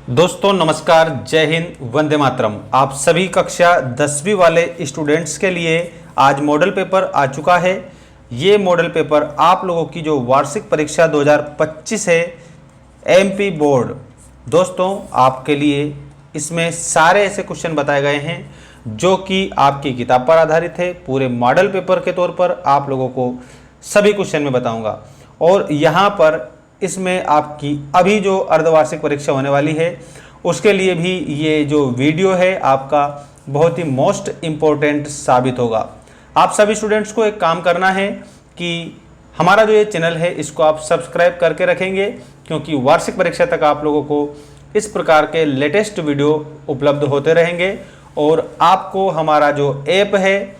दोस्तों नमस्कार, जय हिंद, वंदे मातरम। आप सभी कक्षा 10वीं वाले स्टूडेंट्स के लिए आज मॉडल पेपर आ चुका है। ये मॉडल पेपर आप लोगों की जो वार्षिक परीक्षा 2025 है एमपी बोर्ड, दोस्तों आपके लिए इसमें सारे ऐसे क्वेश्चन बताए गए हैं जो कि आपकी किताब पर आधारित है। पूरे मॉडल पेपर के तौर पर आप लोगों को सभी क्वेश्चन में बताऊंगा और यहाँ पर इसमें आपकी अभी जो अर्धवार्षिक परीक्षा होने वाली है उसके लिए भी ये जो वीडियो है आपका बहुत ही मोस्ट इम्पोर्टेंट साबित होगा। आप सभी स्टूडेंट्स को एक काम करना है कि हमारा जो ये चैनल है इसको आप सब्सक्राइब करके रखेंगे, क्योंकि वार्षिक परीक्षा तक आप लोगों को इस प्रकार के लेटेस्ट वीडियो उपलब्ध होते रहेंगे। और आपको हमारा जो ऐप है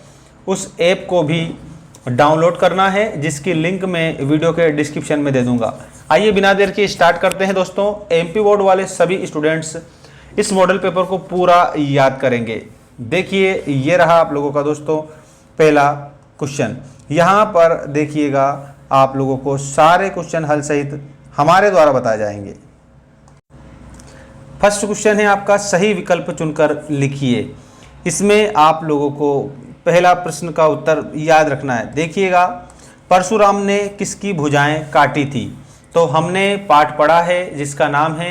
उस ऐप को भी डाउनलोड करना है, जिसकी लिंक मैं वीडियो के डिस्क्रिप्शन में दे दूंगा। आइए बिना देर के स्टार्ट करते हैं। दोस्तों एमपी बोर्ड वाले सभी स्टूडेंट्स इस मॉडल पेपर को पूरा याद करेंगे। देखिए ये रहा आप लोगों का दोस्तों पहला क्वेश्चन। यहाँ पर देखिएगा आप लोगों को सारे क्वेश्चन हल सहित हमारे द्वारा बताए जाएंगे। फर्स्ट क्वेश्चन है आपका, सही विकल्प चुनकर लिखिए। इसमें आप लोगों को पहला प्रश्न का उत्तर याद रखना है। देखिएगा, परशुराम ने किसकी भुजाएं काटी थी? तो हमने पाठ पढ़ा है जिसका नाम है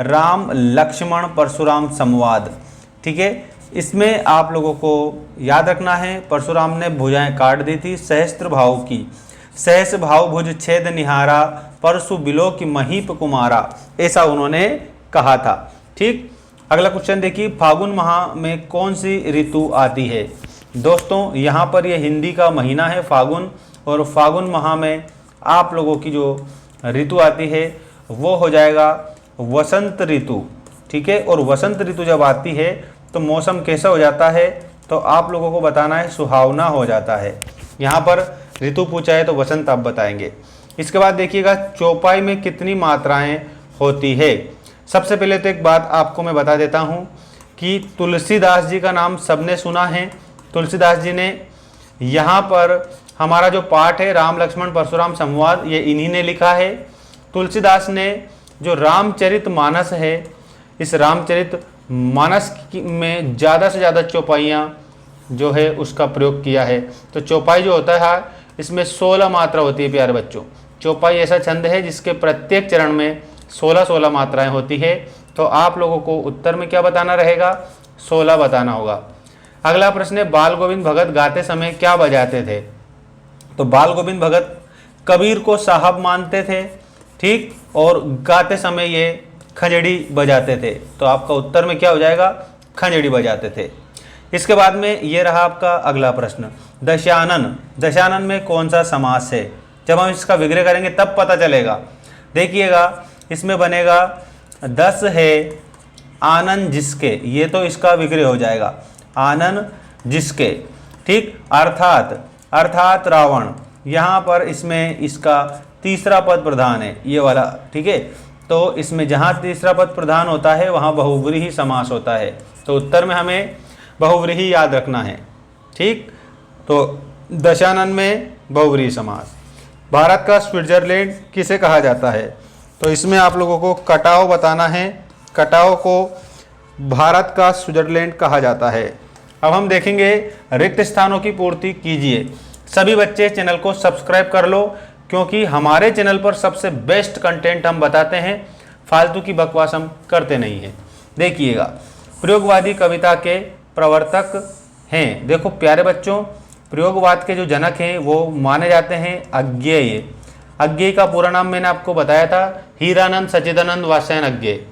राम लक्ष्मण परशुराम संवाद। ठीक है, इसमें आप लोगों को याद रखना है परशुराम ने भुजाएं काट दी थी सहस्त्र भाव की। सहस भाव भुज छेद निहारा, परशु बिलो की महीप कुमारा, ऐसा उन्होंने कहा था। ठीक, अगला क्वेश्चन देखिए, फागुन माह में कौन सी ऋतु आती है? दोस्तों यहाँ पर ये हिंदी का महीना है फागुन, और फागुन माह में आप लोगों की जो ऋतु आती है वो हो जाएगा वसंत ऋतु। ठीक है, और वसंत ऋतु जब आती है तो मौसम कैसा हो जाता है? तो आप लोगों को बताना है सुहावना हो जाता है। यहाँ पर ऋतु पूछा है तो वसंत आप बताएंगे। इसके बाद देखिएगा, चौपाई में कितनी मात्राएं होती है? सबसे पहले तो एक बात आपको मैं बता देता हूँ कि तुलसीदास जी का नाम सबने सुना है। तुलसीदास जी ने यहाँ पर हमारा जो पाठ है राम लक्ष्मण परशुराम संवाद, ये इन्हीं ने लिखा है। तुलसीदास ने जो रामचरित मानस है, इस रामचरित मानस में ज़्यादा से ज़्यादा चौपाइयाँ जो है उसका प्रयोग किया है। तो चौपाई जो होता है इसमें 16 मात्रा होती है प्यारे बच्चों। चौपाई ऐसा छंद है जिसके प्रत्येक चरण में 16 मात्राएं होती है। तो आप लोगों को उत्तर में क्या बताना रहेगा? 16 बताना होगा। अगला प्रश्न है, बाल गोविंद भगत गाते समय क्या बजाते थे? तो बाल गोविंद भगत कबीर को साहब मानते थे, ठीक, और गाते समय ये खंजड़ी बजाते थे। तो आपका उत्तर में क्या हो जाएगा? खंजड़ी बजाते थे। इसके बाद में ये रहा आपका अगला प्रश्न, दशानन। दशानन में कौन सा समास है? जब हम इसका विग्रह करेंगे तब पता चलेगा। देखिएगा, इसमें बनेगा दस है आनन जिसके, ये तो इसका विग्रह हो जाएगा आनन जिसके। ठीक, अर्थात रावण। यहाँ पर इसमें इसका तीसरा पद प्रधान है, ये वाला। ठीक है, तो इसमें जहाँ तीसरा पद प्रधान होता है वहाँ बहुव्रीहि समास होता है। तो उत्तर में हमें बहुव्रीहि याद रखना है। ठीक, तो दशानन में बहुव्रीहि समास। भारत का स्विट्जरलैंड किसे कहा जाता है? तो इसमें आप लोगों को कटाव बताना है। कटाव को भारत का स्विट्जरलैंड कहा जाता है। अब हम देखेंगे रिक्त स्थानों की पूर्ति कीजिए। सभी बच्चे चैनल को सब्सक्राइब कर लो, क्योंकि हमारे चैनल पर सबसे बेस्ट कंटेंट हम बताते हैं, फालतू की बकवास हम करते नहीं हैं। देखिएगा, प्रयोगवादी कविता के प्रवर्तक हैं। देखो प्यारे बच्चों, प्रयोगवाद के जो जनक हैं वो माने जाते हैं अज्ञेय। अज्ञेय का पूरा नाम मैंने आपको बताया था, हीरानंद सच्चिदानंद वात्स्यायन अज्ञेय।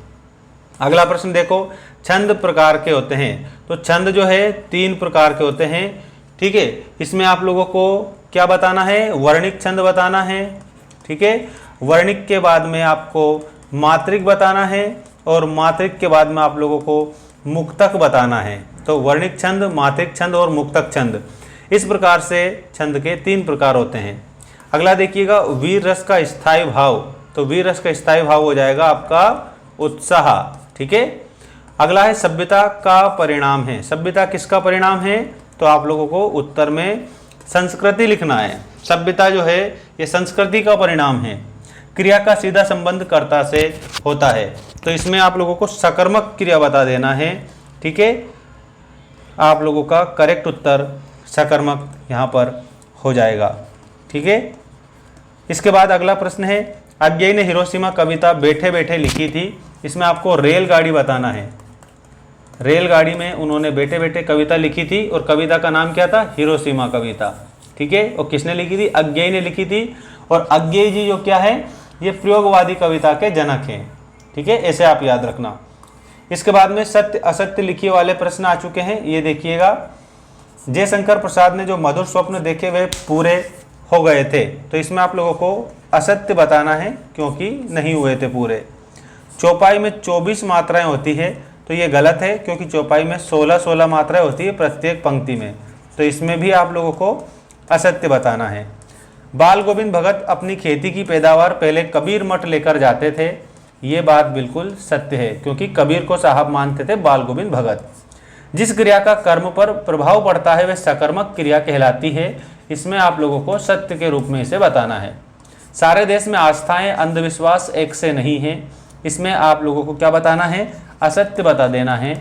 अगला प्रश्न देखो, छंद प्रकार के होते हैं। तो छंद जो है 3 प्रकार के होते हैं। ठीक है, इसमें आप लोगों को क्या बताना है? वर्णिक छंद बताना है। ठीक है, वर्णिक के बाद में आपको मात्रिक बताना है, और मात्रिक के बाद में आप लोगों को मुक्तक बताना है। तो वर्णिक छंद, मात्रिक छंद और मुक्तक छंद, इस प्रकार से छंद के 3 प्रकार होते हैं। अगला देखिएगा, वीर रस का स्थायी भाव। तो वीर रस का स्थायी भाव हो जाएगा आपका उत्साह। ठीक है, अगला है सभ्यता का परिणाम है। सभ्यता किसका परिणाम है? तो आप लोगों को उत्तर में संस्कृति लिखना है। सभ्यता जो है ये संस्कृति का परिणाम है। क्रिया का सीधा संबंध कर्ता से होता है। तो इसमें आप लोगों को सकर्मक क्रिया बता देना है। ठीक है, आप लोगों का करेक्ट उत्तर सकर्मक यहाँ पर हो जाएगा। ठीक है, इसके बाद अगला प्रश्न है, अज्ञेय ने हिरोशिमा कविता बैठे बैठे लिखी थी। इसमें आपको रेलगाड़ी बताना है। रेलगाड़ी में उन्होंने बैठे बैठे कविता लिखी थी और कविता का नाम क्या था? हिरोशिमा कविता। ठीक है, और किसने लिखी थी? अज्ञेय ने लिखी थी। और अज्ञेय जी जो क्या है, ये प्रयोगवादी कविता के जनक हैं। ठीक है, ऐसे आप याद रखना। इसके बाद में सत्य असत्य लिखिए वाले प्रश्न आ चुके हैं। ये देखिएगा, जयशंकर प्रसाद ने जो मधुर स्वप्न देखे वे पूरे हो गए थे। तो इसमें आप लोगों को असत्य बताना है क्योंकि नहीं हुए थे पूरे। चौपाई में 24 मात्राएं होती है, तो ये गलत है क्योंकि चौपाई में 16 मात्राएं होती है प्रत्येक पंक्ति में। तो इसमें भी आप लोगों को असत्य बताना है। बाल गोविंद भगत अपनी खेती की पैदावार पहले कबीर मठ लेकर जाते थे। ये बात बिल्कुल सत्य है क्योंकि कबीर को साहब मानते थे बाल गोविंद भगत। जिस क्रिया का कर्म पर प्रभाव पड़ता है वह सकर्मक क्रिया कहलाती है। इसमें आप लोगों को सत्य के रूप में इसे बताना है। सारे देश में आस्थाएं अंधविश्वास एक से नहीं है। इसमें आप लोगों को क्या बताना है? असत्य बता देना है।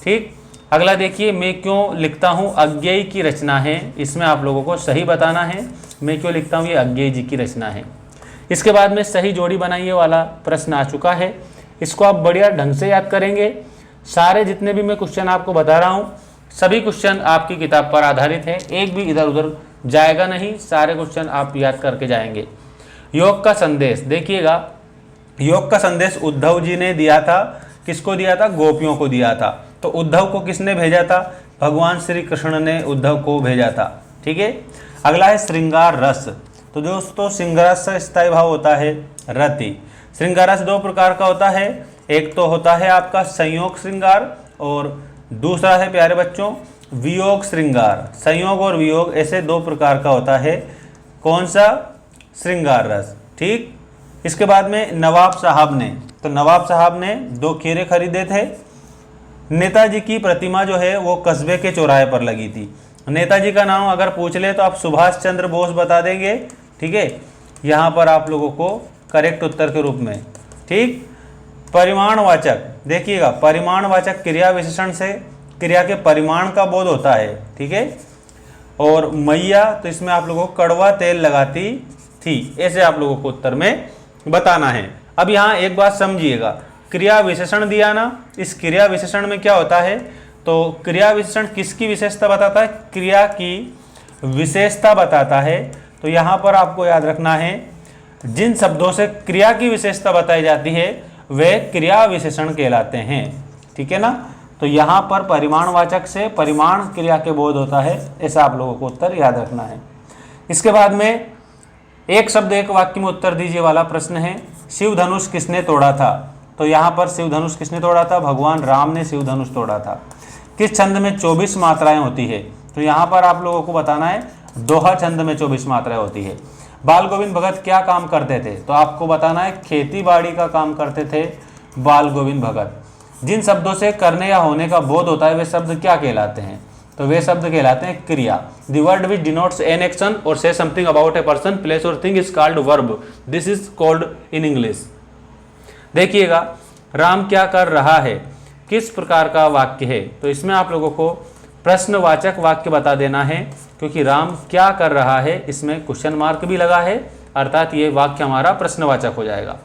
ठीक, अगला देखिए, मैं क्यों लिखता हूँ अज्ञेय की रचना है। इसमें आप लोगों को सही बताना है, मैं क्यों लिखता हूँ ये अज्ञेय जी की रचना है। इसके बाद में सही जोड़ी बनाइए वाला प्रश्न आ चुका है। इसको आप बढ़िया ढंग से याद करेंगे। सारे जितने भी मैं क्वेश्चन आपको बता रहा हूँ सभी क्वेश्चन आपकी किताब पर आधारित है, एक भी इधर उधर जाएगा नहीं, सारे क्वेश्चन आप याद करके जाएंगे। योग का संदेश देखिएगा, योग का संदेश उद्धव जी ने दिया था। किसको दिया था? गोपियों को दिया था। तो उद्धव को किसने भेजा था? भगवान श्री कृष्ण ने उद्धव को भेजा था। ठीक है, अगला है श्रृंगार रस। तो दोस्तों श्रृंगार रस स्थायी भाव होता है रति। श्रृंगार रस 2 प्रकार का होता है, एक तो होता है आपका संयोग श्रृंगार और दूसरा है प्यारे बच्चों वियोग श्रृंगार। संयोग और वियोग ऐसे 2 प्रकार का होता है। कौन सा? श्रृंगार रस। ठीक, इसके बाद में नवाब साहब ने, तो नवाब साहब ने 2 खीरे खरीदे थे। नेताजी की प्रतिमा जो है वो कस्बे के चौराहे पर लगी थी। नेताजी का नाम अगर पूछ ले तो आप सुभाष चंद्र बोस बता देंगे। ठीक है, यहाँ पर आप लोगों को करेक्ट उत्तर के रूप में। ठीक, परिमाणवाचक देखिएगा, परिमाणवाचक क्रिया विशेषण से क्रिया के परिमाण का बोध होता है। ठीक है, और मैया, तो इसमें आप लोगों को कड़वा तेल लगाती थी। ऐसे आप लोगों को उत्तर में बताना है। अब यहाँ एक बात समझिएगा, क्रिया विशेषण दिया ना, इस क्रिया विशेषण में क्या होता है? तो क्रिया विशेषण किसकी विशेषता बताता है? क्रिया की विशेषता बताता है। तो यहाँ पर आपको याद रखना है, जिन शब्दों से क्रिया की विशेषता बताई जाती है वे क्रिया विशेषण कहलाते हैं। ठीक है ना, तो यहाँ पर परिमाणवाचक से परिमाण क्रिया के बोध होता है, ऐसा आप लोगों को उत्तर याद रखना है। इसके बाद में एक शब्द एक वाक्य में उत्तर दीजिए वाला प्रश्न है, शिव धनुष किसने तोड़ा था? तो यहाँ पर शिव धनुष किसने तोड़ा था? भगवान राम ने शिव धनुष तोड़ा था। किस छंद में 24 मात्राएं होती है? तो यहाँ पर आप लोगों को बताना है दोहा छंद में 24 मात्राएं होती है। बाल गोविंद भगत क्या काम करते थे? तो आपको बताना है खेती बाड़ी का काम करते थे बाल गोविंद भगत। जिन शब्दों से करने या होने का बोध होता है वे शब्द क्या कहलाते हैं? तो वे शब्द कहलाते हैं क्रिया। The word which denotes an action or says something about a person, place or thing is called verb. This is called in English. देखिएगा, राम क्या कर रहा है किस प्रकार का वाक्य है? तो इसमें आप लोगों को प्रश्नवाचक वाक्य बता देना है क्योंकि राम क्या कर रहा है इसमें क्वेश्चन मार्क भी लगा है, अर्थात ये वाक्य हमारा प्रश्नवाचक हो जाएगा।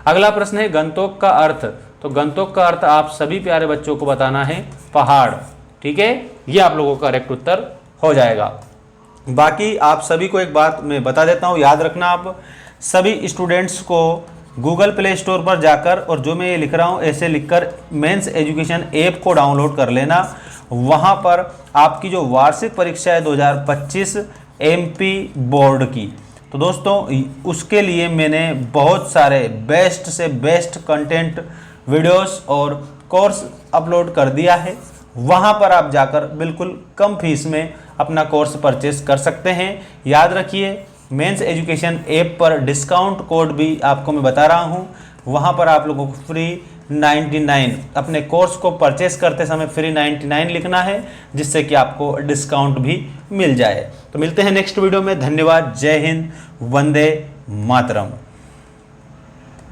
अगला प्रश्न है गंतोक का अर्थ। तो गंतोक का अर्थ आप सभी प्यारे बच्चों को बताना है पहाड़। ठीक है, ये आप लोगों का करेक्ट उत्तर हो जाएगा। बाकी आप सभी को एक बात मैं बता देता हूँ, याद रखना आप सभी स्टूडेंट्स को गूगल प्ले स्टोर पर जाकर और जो मैं ये लिख रहा हूँ ऐसे लिखकर मेंस एजुकेशन ऐप को डाउनलोड कर लेना। वहाँ पर आपकी जो वार्षिक परीक्षा है 2025 एमपी बोर्ड की, तो दोस्तों उसके लिए मैंने बहुत सारे बेस्ट से बेस्ट कंटेंट वीडियोस और कोर्स अपलोड कर दिया है। वहाँ पर आप जाकर बिल्कुल कम फीस में अपना कोर्स परचेस कर सकते हैं। याद रखिए, मेंस एजुकेशन ऐप पर डिस्काउंट कोड भी आपको मैं बता रहा हूँ, वहाँ पर आप लोगों को फ्री 99 अपने कोर्स को परचेस करते समय फ्री 99 लिखना है, जिससे कि आपको डिस्काउंट भी मिल जाए। तो मिलते हैं नेक्स्ट वीडियो में। धन्यवाद। जय हिंद, वंदे मातरम।